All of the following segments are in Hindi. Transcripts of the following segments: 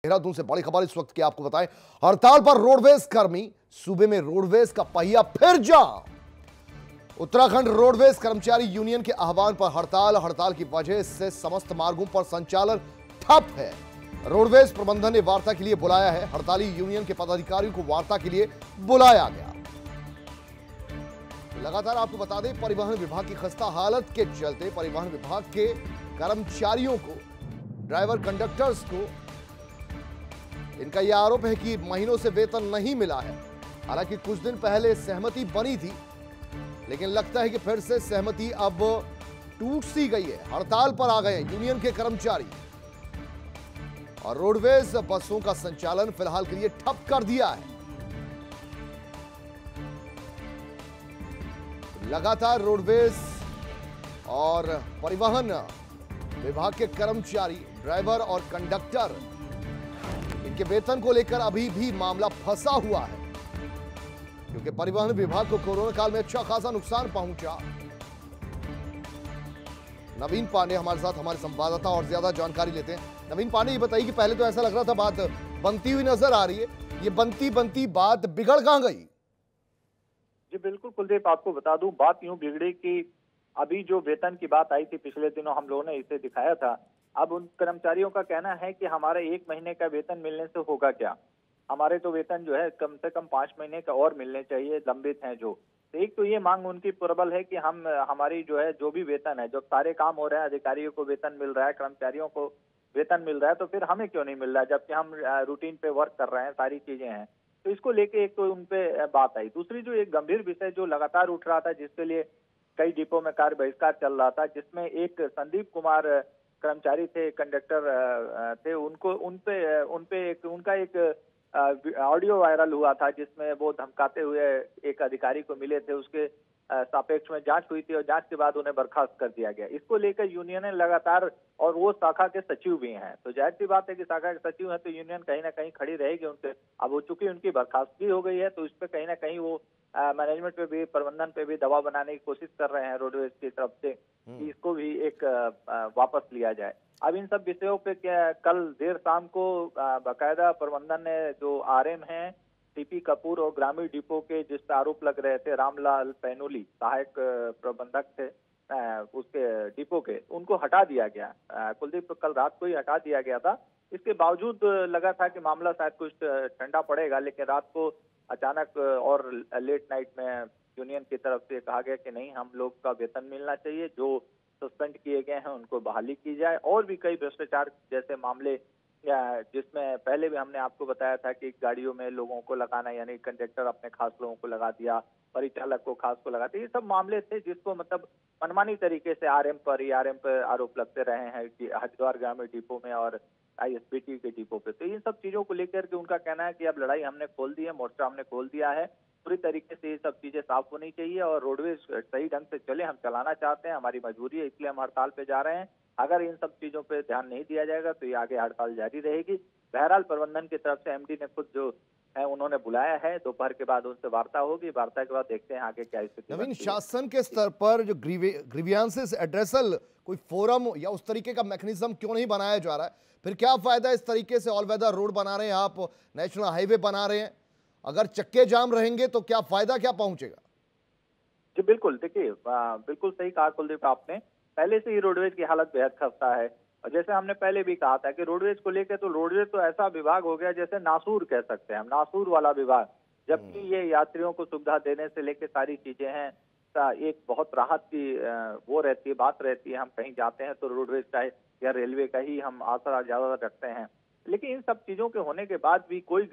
देहरादून से बड़ी खबर इस वक्त की आपको बताएं। हड़ताल पर रोडवेज कर्मी, सूबे में रोडवेज का पहिया फिर जाम। उत्तराखंड रोडवेज कर्मचारी यूनियन के आह्वान पर हड़ताल की वजह से समस्त मार्गों पर संचालन ठप है। रोडवेज प्रबंधन ने वार्ता के लिए बुलाया है। हड़ताली यूनियन के पदाधिकारियों को वार्ता के लिए बुलाया गया। लगातार आपको बता दें, परिवहन विभाग की खस्ता हालत के चलते परिवहन विभाग के कर्मचारियों को, ड्राइवर कंडक्टर्स को, इनका यह आरोप है कि महीनों से वेतन नहीं मिला है। हालांकि कुछ दिन पहले सहमति बनी थी, लेकिन लगता है कि फिर से सहमति अब टूट सी गई है। हड़ताल पर आ गए यूनियन के कर्मचारी और रोडवेज बसों का संचालन फिलहाल के लिए ठप कर दिया है। लगातार रोडवेज और परिवहन विभाग के कर्मचारी, ड्राइवर और कंडक्टर, इनके वेतन को लेकर अभी भी मामला फंसा हुआ है, क्योंकि परिवहन विभाग को कोरोना काल में अच्छा खासा नुकसान पहुंचा। नवीन पांडे हमारे साथ, हमारे संवाददाता, और ज्यादा जानकारी लेते हैं। नवीन पांडे, ये बताइए कि पहले तो ऐसा लग रहा था बात बनती हुई नजर आ रही है, ये बनती बात बिगड़ कहां गई? जी बिल्कुल कुलदीप, आपको बता दूं, बात यूं बिगड़ी कि अभी जो वेतन की बात आई थी पिछले दिनों, हम लोगों ने इसे दिखाया था। अब उन कर्मचारियों का कहना है कि हमारे 1 महीने का वेतन मिलने से होगा क्या, हमारे तो वेतन जो है कम से कम 5 महीने का और मिलने चाहिए, लंबित हैं जो। तो एक तो ये मांग उनकी प्रबल है कि हमारी जो है जो भी वेतन है, जो सारे काम हो रहे हैं, अधिकारियों को वेतन मिल रहा है, कर्मचारियों को वेतन मिल रहा है, तो फिर हमें क्यों नहीं मिल रहा है, जबकि हम रूटीन पे वर्क कर रहे हैं, सारी चीजें हैं। तो इसको लेके एक तो उनपे बात आई। दूसरी जो एक गंभीर विषय जो लगातार उठ रहा था, जिसके लिए कई डिपो में कार्य बहिष्कार चल रहा था, जिसमें एक संदीप कुमार कर्मचारी थे, कंडक्टर थे, उनपे उनका एक ऑडियो वायरल हुआ था, जिसमें वो धमकाते हुए एक अधिकारी को मिले थे। उसके सापेक्ष में जांच हुई थी और जांच के बाद उन्हें बर्खास्त कर दिया गया। इसको लेकर यूनियन ने लगातार, और वो शाखा के सचिव भी हैं, तो जाहिर सी बात है कि शाखा के सचिव हैं तो यूनियन कहीं ना कहीं खड़ी रहेगी उनसे। अब हो चुकी उनकी बर्खास्तगी हो गई है, तो इस पे कहीं ना कहीं वो मैनेजमेंट पे भी, प्रबंधन पे भी दबाव बनाने की कोशिश कर रहे हैं रोडवेज की तरफ से कि इसको भी एक वापस लिया जाए। अब इन सब विषयों पे क्या कल देर शाम को बाकायदा प्रबंधन ने जो आरएम हैं टीपी कपूर और ग्रामीण डिपो के, जिस पर आरोप लग रहे थे, रामलाल पैनोली सहायक प्रबंधक थे उसके डिपो के, उनको हटा दिया गया। कुलदीप, कल रात को ही हटा दिया गया था। इसके बावजूद लगा था कि मामला शायद कुछ ठंडा पड़ेगा, लेकिन रात को अचानक और लेट नाइट में यूनियन की तरफ से कहा गया कि नहीं, हम लोग का वेतन मिलना चाहिए, जो सस्पेंड किए गए हैं उनको बहाली की जाए। और भी कई भ्रष्टाचार जैसे मामले, जिसमें पहले भी हमने आपको बताया था कि गाड़ियों में लोगों को लगाना, यानी कंडक्टर अपने खास लोगों को लगा दिया, परिचालक को खास को लगा दिया, ये सब मामले थे जिसको मतलब मनमानी तरीके से आरएम पर आरोप लगते रहे हैं कि हरिद्वार ग्रामीण डिपो में और आईएसबीटी के डिपो पे। तो इन सब चीजों को लेकर के उनका कहना है कि अब लड़ाई हमने खोल दी है, मोर्चा हमने खोल दिया है, पूरी तरीके से ये सब चीजें साफ होनी चाहिए और रोडवेज सही ढंग से चले, हम चलाना चाहते हैं, हमारी मजबूरी है, इसलिए हम हड़ताल पे जा रहे हैं। अगर इन सब चीजों पे ध्यान नहीं दिया जाएगा तो ये आगे हड़ताल जारी रहेगी। बहरहाल प्रबंधन की तरफ से एमडी ने खुद जो है उन्होंने बुलाया है, दोपहर के बाद उनसे वार्ता होगी, वार्ता के बाद देखते हैं आगे क्या स्थिति। नवीन, शासन के स्तर पर जो ग्रीवियंसेस एड्रेसल कोई फोरम या उस तरीके का मैकेनिज्म क्यों नहीं बनाया जा रहा है? फिर क्या फायदा इस तरीके से ऑल वेदर रोड बना रहे हैं आप, नेशनल हाईवे बना रहे हैं, अगर चक्के जाम रहेंगे तो क्या फायदा, क्या पहुंचेगा? जी बिल्कुल, देखिए बिल्कुल सही कहा कुलदीप आपने। पहले से ही रोडवेज की हालत बेहद खस्ता है, और जैसे हमने पहले भी कहा था कि रोडवेज को लेकर तो रोडवेज तो ऐसा विभाग हो गया जैसे नासूर कह सकते हैं हम, नासूर वाला विभाग। जबकि ये यात्रियों को सुविधा देने से लेकर सारी चीजें हैं, एक बहुत राहत की वो रहती है, बात रहती है। हम कहीं जाते हैं तो रोडवेज का या रेलवे का ही हम आसरा ज्यादा रखते हैं। लेकिन इन सब चीजों के होने के बाद भी कोई,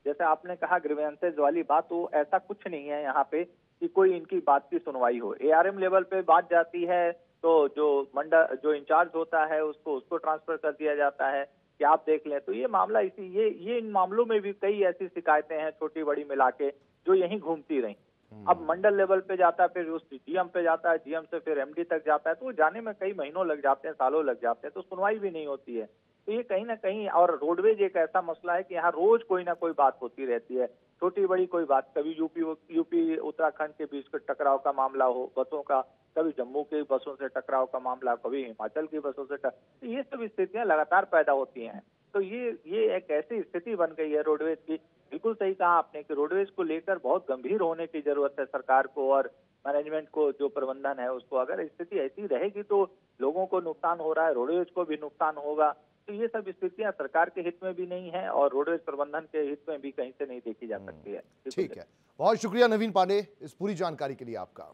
जैसे आपने कहा ग्रीवेंसेज वाली बात, तो ऐसा कुछ नहीं है यहाँ पे कि कोई इनकी बात की सुनवाई हो। एआरएम लेवल पे बात जाती है तो जो इंचार्ज होता है उसको ट्रांसफर कर दिया जाता है कि आप देख लें। तो ये मामला ये इन मामलों में भी कई ऐसी शिकायतें हैं छोटी बड़ी मिला के जो यहीं घूमती रही। अब मंडल लेवल पे जाता है, फिर उस जीएम पे जाता है, जीएम से फिर एमडी तक जाता है, तो जाने में कई महीनों लग जाते हैं, सालों लग जाते हैं, तो सुनवाई भी नहीं होती है। तो ये कहीं ना कहीं, और रोडवेज एक ऐसा मसला है कि यहाँ रोज कोई ना कोई बात होती रहती है, छोटी बड़ी कोई बात, कभी यूपी उत्तराखंड के बीच के टकराव का मामला हो बसों का, कभी जम्मू की बसों से टकराव का मामला, कभी हिमाचल की बसों से तो ये सब स्थितियां लगातार पैदा होती हैं। तो तो ये एक ऐसी स्थिति बन गई है रोडवेज की। बिल्कुल सही कहा आपने कि रोडवेज को लेकर बहुत गंभीर होने की जरूरत है सरकार को और मैनेजमेंट को, जो प्रबंधन है उसको। अगर स्थिति ऐसी रहेगी तो लोगों को नुकसान हो रहा है, रोडवेज को भी नुकसान होगा। तो ये सब स्थितियां सरकार के हित में भी नहीं है और रोडवेज प्रबंधन के हित में भी कहीं से नहीं देखी जा सकती है। ठीक है, बहुत शुक्रिया नवीन पांडे इस पूरी जानकारी के लिए आपका।